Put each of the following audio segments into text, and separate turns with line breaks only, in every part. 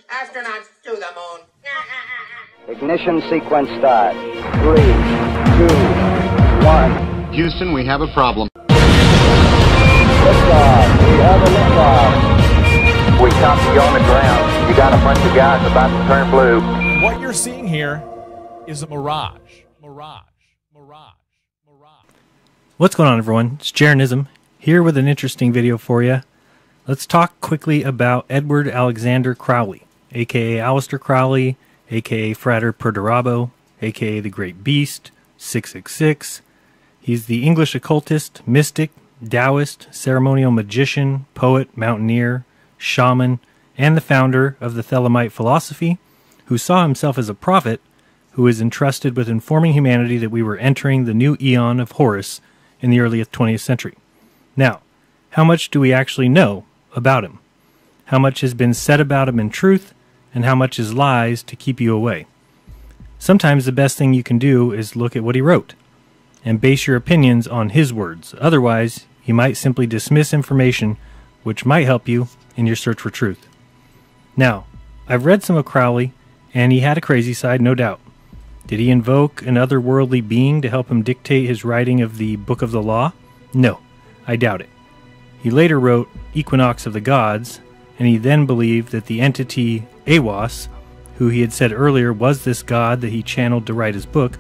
Astronauts to the moon.
Ignition sequence start. 3, 2, 1.
Houston, we have a problem.
Liftoff. We have a liftoff.
We copy you on the ground. You got a bunch of guys about to turn blue.
What you're seeing here is a mirage. Mirage.
What's going on, everyone? It's JERANISM here with an interesting video for you. Let's talk quickly about Edward Alexander Crowley, aka Aleister Crowley, aka Frater Perdurabo, aka the Great Beast, 666. He's the English occultist, mystic, Taoist, ceremonial magician, poet, mountaineer, shaman, and the founder of the Thelemite philosophy, who saw himself as a prophet who is entrusted with informing humanity that we were entering the new eon of Horus in the early 20th century. Now, how much do we actually know about him? How much has been said about him in truth, and how much is lies to keep you away? Sometimes the best thing you can do is look at what he wrote and base your opinions on his words. Otherwise, you might simply dismiss information which might help you in your search for truth. Now, I've read some of Crowley, and he had a crazy side, no doubt. Did he invoke an otherworldly being to help him dictate his writing of the Book of the Law? No, I doubt it. He later wrote Equinox of the Gods, and he then believed that the entity Aiwass, who he had said earlier was this god that he channeled to write his book,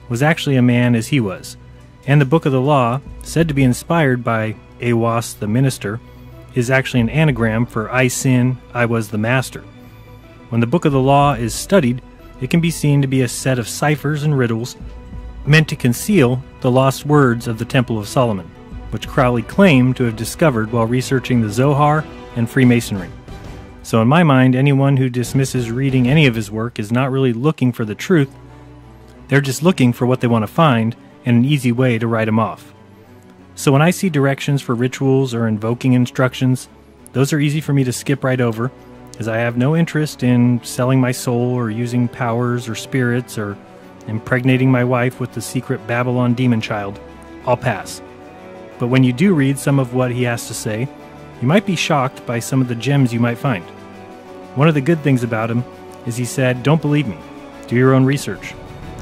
was actually a man as he was. And the Book of the Law, said to be inspired by Aiwass the minister, is actually an anagram for I sin, I was the master. When the Book of the Law is studied, it can be seen to be a set of ciphers and riddles meant to conceal the lost words of the Temple of Solomon, which Crowley claimed to have discovered while researching the Zohar and Freemasonry. So in my mind, anyone who dismisses reading any of his work is not really looking for the truth. They're just looking for what they want to find and an easy way to write him off. So when I see directions for rituals or invoking instructions, those are easy for me to skip right over, as I have no interest in selling my soul or using powers or spirits or impregnating my wife with the secret Babylon demon child. I'll pass. But when you do read some of what he has to say, you might be shocked by some of the gems you might find. One of the good things about him is he said, "Don't believe me. Do your own research."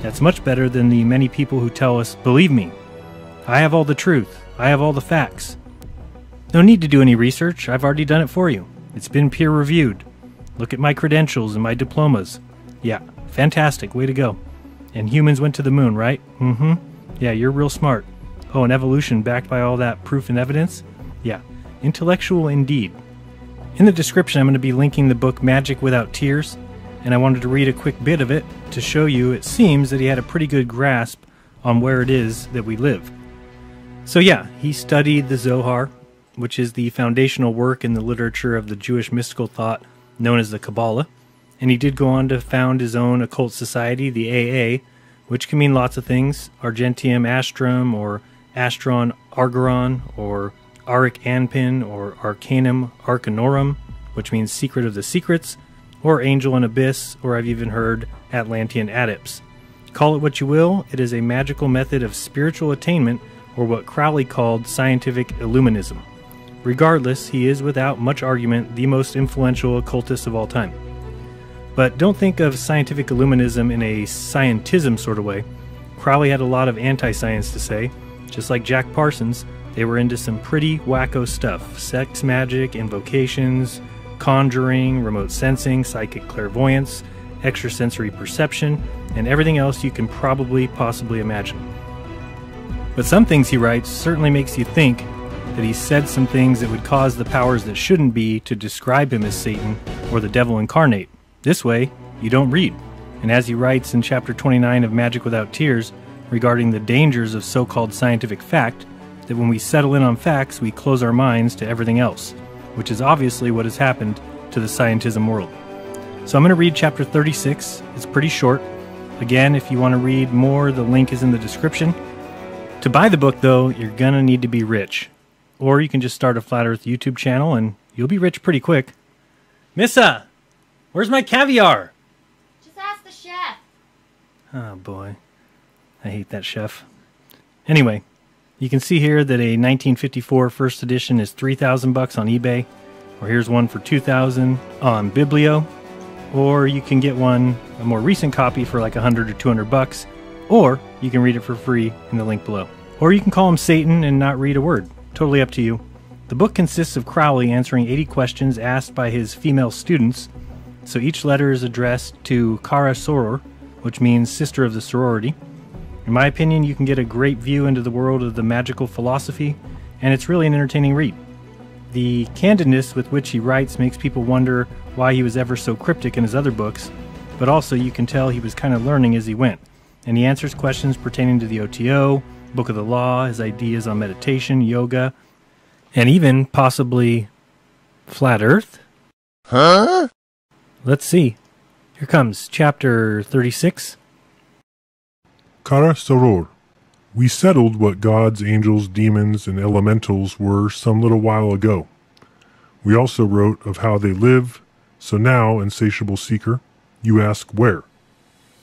That's much better than the many people who tell us, "Believe me. I have all the truth. I have all the facts." No need to do any research. I've already done it for you. It's been peer-reviewed. Look at my credentials and my diplomas. Yeah, fantastic. Way to go. And humans went to the moon, right? Mm-hmm. Yeah, you're real smart. Oh, and evolution backed by all that proof and evidence? Yeah, intellectual indeed. In the description, I'm going to be linking the book Magick Without Tears, and I wanted to read a quick bit of it to show you it seems that he had a pretty good grasp on where it is that we live. So yeah, he studied the Zohar, which is the foundational work in the literature of the Jewish mystical thought known as the Kabbalah, and he did go on to found his own occult society, the AA, which can mean lots of things: Argentium Astrum, or Astron Argeron, or Aric Anpin, or Arcanum Arcanorum, which means secret of the secrets, or Angel and Abyss, or I've even heard Atlantean Adepts. Call it what you will, it is a magical method of spiritual attainment, or what Crowley called scientific illuminism. Regardless, he is without much argument the most influential occultist of all time. But don't think of scientific illuminism in a scientism sort of way. Crowley had a lot of anti-science to say. Just like Jack Parsons, they were into some pretty wacko stuff: sex magic, invocations, conjuring, remote sensing, psychic clairvoyance, extrasensory perception, and everything else you can possibly imagine. But some things he writes certainly makes you think that he said some things that would cause the powers that shouldn't be to describe him as Satan or the devil incarnate. This way, you don't read. And as he writes in chapter 29 of Magick Without Tears regarding the dangers of so-called scientific fact, that when we settle in on facts, we close our minds to everything else, which is obviously what has happened to the scientism world. So I'm going to read chapter 36. It's pretty short. Again, if you want to read more, the link is in the description. To buy the book, though, you're going to need to be rich. Or you can just start a Flat Earth YouTube channel and you'll be rich pretty quick. Missa! Where's my caviar?
Just ask the chef.
Oh boy. I hate that chef. Anyway, you can see here that a 1954 first edition is $3,000 on eBay. Or here's one for $2,000 on Biblio. or you can get one, a more recent copy, for like $100 or $200, or you can read it for free in the link below. Or you can call him Satan and not read a word. Totally up to you. The book consists of Crowley answering 80 questions asked by his female students, so each letter is addressed to Kara Soror, which means sister of the sorority. In my opinion, you can get a great view into the world of the magical philosophy, and it's really an entertaining read. The candidness with which he writes makes people wonder why he was ever so cryptic in his other books, but also you can tell he was kind of learning as he went, and he answers questions pertaining to the OTO, Book of the Law, his ideas on meditation, yoga, and even possibly flat Earth?
Huh?
Let's see. Here comes chapter 36.
Kara Soror. We settled what gods, angels, demons, and elementals were some little while ago. We also wrote of how they live, so now, insatiable seeker, you ask where.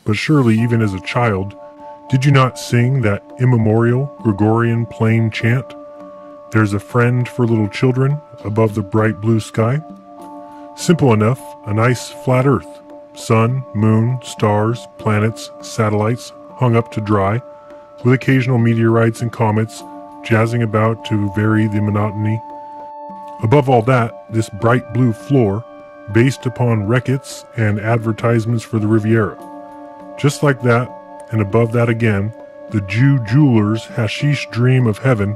But surely, even as a child, did you not sing that immemorial Gregorian plain chant? There's a friend for little children above the bright blue sky. Simple enough, a nice flat earth. Sun, moon, stars, planets, satellites hung up to dry, with occasional meteorites and comets jazzing about to vary the monotony. Above all that, this bright blue floor, based upon records and advertisements for the Riviera. Just like that, and above that again, the Jew jeweler's hashish dream of heaven,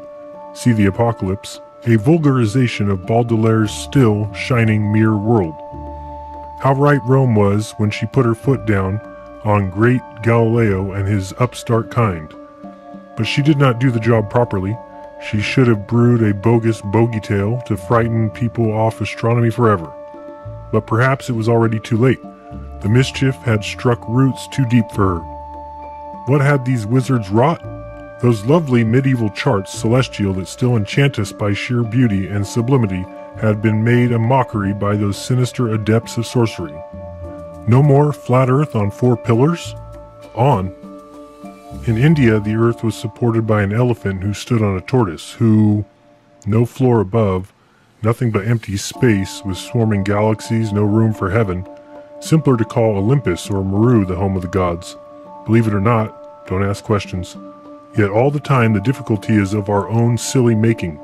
see the Apocalypse, a vulgarization of Baudelaire's still shining mirror world. How right Rome was when she put her foot down on great Galileo and his upstart kind. But she did not do the job properly. She should have brewed a bogus bogey tale to frighten people off astronomy forever. But perhaps it was already too late. The mischief had struck roots too deep for her. What had these wizards wrought? Those lovely medieval charts, celestial, that still enchant us by sheer beauty and sublimity, had been made a mockery by those sinister adepts of sorcery. No more flat earth on 4 pillars? On. In India, the earth was supported by an elephant who stood on a tortoise, who, no floor above, nothing but empty space with swarming galaxies, no room for heaven, simpler to call Olympus or Meru the home of the gods. Believe it or not, don't ask questions. Yet all the time the difficulty is of our own silly making.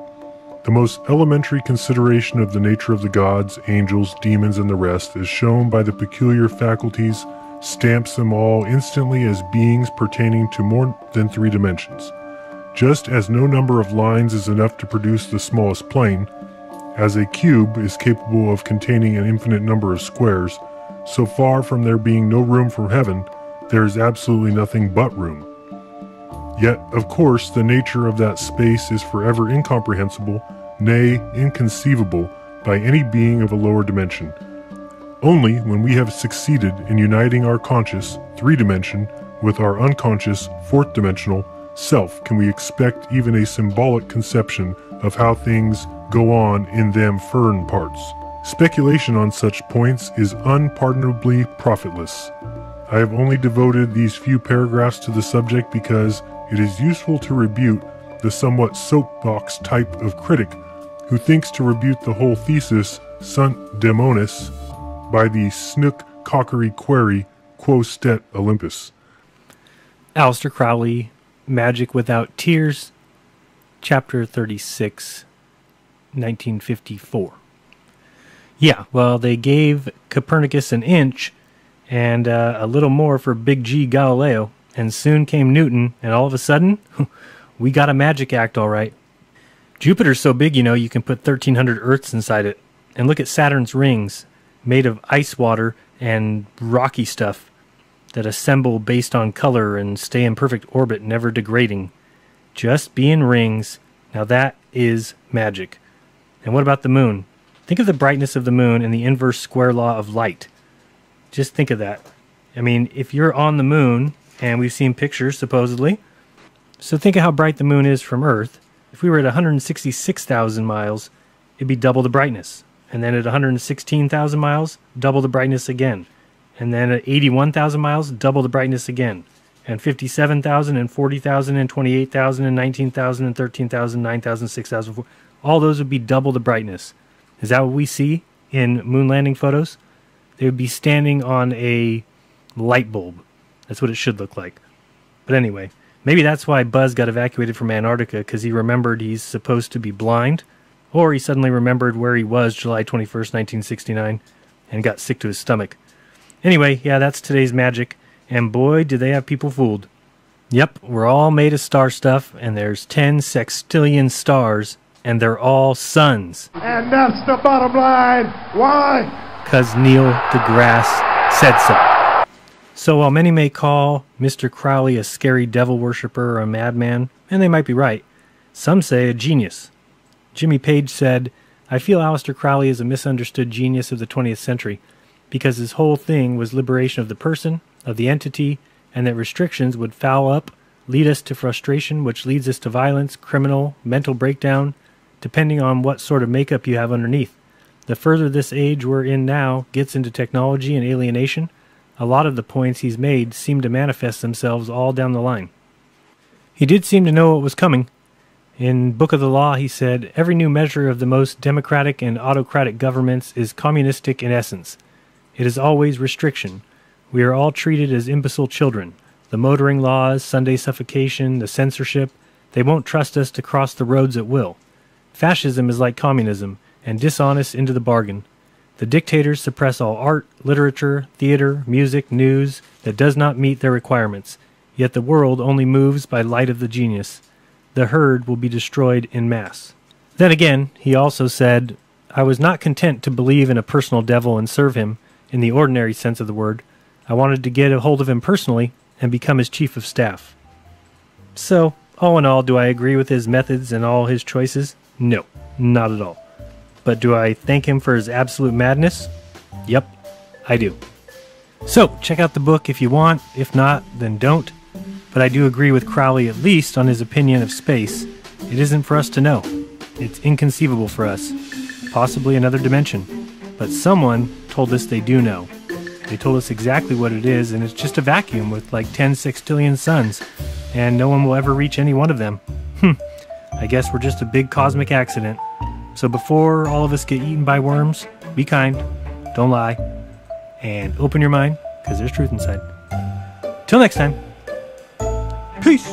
The most elementary consideration of the nature of the gods, angels, demons, and the rest is shown by the peculiar faculties, stamps them all instantly as beings pertaining to more than 3 dimensions. Just as no number of lines is enough to produce the smallest plane, as a cube is capable of containing an infinite number of squares, so far from there being no room for heaven, there is absolutely nothing but room. Yet, of course, the nature of that space is forever incomprehensible, nay, inconceivable, by any being of a lower dimension. Only when we have succeeded in uniting our conscious 3-dimension with our unconscious 4th-dimensional self can we expect even a symbolic conception of how things go on in them fern parts. Speculation on such points is unpardonably profitless. I have only devoted these few paragraphs to the subject because it is useful to rebuke the somewhat soapbox type of critic who thinks to refute the whole thesis sunt demonis by the snook cockery query quo stet Olympus.
Aleister Crowley, Magic Without Tears, Chapter 36, 1954. Yeah, well, they gave Copernicus an inch and a little more for Big G Galileo, and soon came Newton, and all of a sudden, we got a magic act all right. Jupiter's so big, you can put 1,300 Earths inside it. And look at Saturn's rings, made of ice water and rocky stuff that assemble based on color and stay in perfect orbit, never degrading. Just being rings. Now that is magic. And what about the moon? Think of the brightness of the moon and the inverse square law of light. Just think of that. I mean, if you're on the moon, and we've seen pictures supposedly, so think of how bright the moon is from Earth. If we were at 166,000 miles, it'd be double the brightness. And then at 116,000 miles, double the brightness again. And then at 81,000 miles, double the brightness again. And 57,000 and 40,000 and 28,000 and 19,000 and 13,000, 9,000, 6,000, all those would be double the brightness. Is that what we see in moon landing photos? they would be standing on a light bulb. That's what it should look like. But anyway, maybe that's why Buzz got evacuated from Antarctica, because he remembered he's supposed to be blind, or he suddenly remembered where he was July 21st, 1969, and got sick to his stomach. Anyway, yeah, that's today's Magick, and boy, do they have people fooled. Yep, we're all made of star stuff, and there's 10 sextillion stars, and they're all suns.
And that's the bottom line. Why?
Because Neil deGrasse said so. So while many may call Mr. Crowley a scary devil worshipper or a madman, and they might be right, some say a genius. Jimmy Page said, "I feel Aleister Crowley is a misunderstood genius of the 20th century, because his whole thing was liberation of the person, of the entity, and that restrictions would foul up, lead us to frustration, which leads us to violence, criminal, mental breakdown, depending on what sort of makeup you have underneath. The further this age we're in now gets into technology and alienation, a lot of the points he's made seem to manifest themselves all down the line." He did seem to know what was coming. In Book of the Law, he said, "Every new measure of the most democratic and autocratic governments is communistic in essence. It is always restriction. We are all treated as imbecile children. The motoring laws, Sunday suffocation, the censorship, they won't trust us to cross the roads at will. Fascism is like communism, and dishonest into the bargain. The dictators suppress all art, literature, theater, music, news that does not meet their requirements, yet the world only moves by light of the genius. The herd will be destroyed in mass." Then again, he also said, "I was not content to believe in a personal devil and serve him, in the ordinary sense of the word. I wanted to get a hold of him personally and become his chief of staff." So, all in all, do I agree with his methods and all his choices? No, not at all. But do I thank him for his absolute madness? Yep, I do. So, check out the book if you want. If not, then don't. But I do agree with Crowley at least on his opinion of space. It isn't for us to know. It's inconceivable for us. Possibly another dimension. But someone told us they do know. They told us exactly what it is, and it's just a vacuum with like 10 sextillion suns. And no one will ever reach any one of them. I guess we're just a big cosmic accident. So before all of us get eaten by worms, be kind, don't lie, and open your mind, because there's truth inside. Till next time, peace!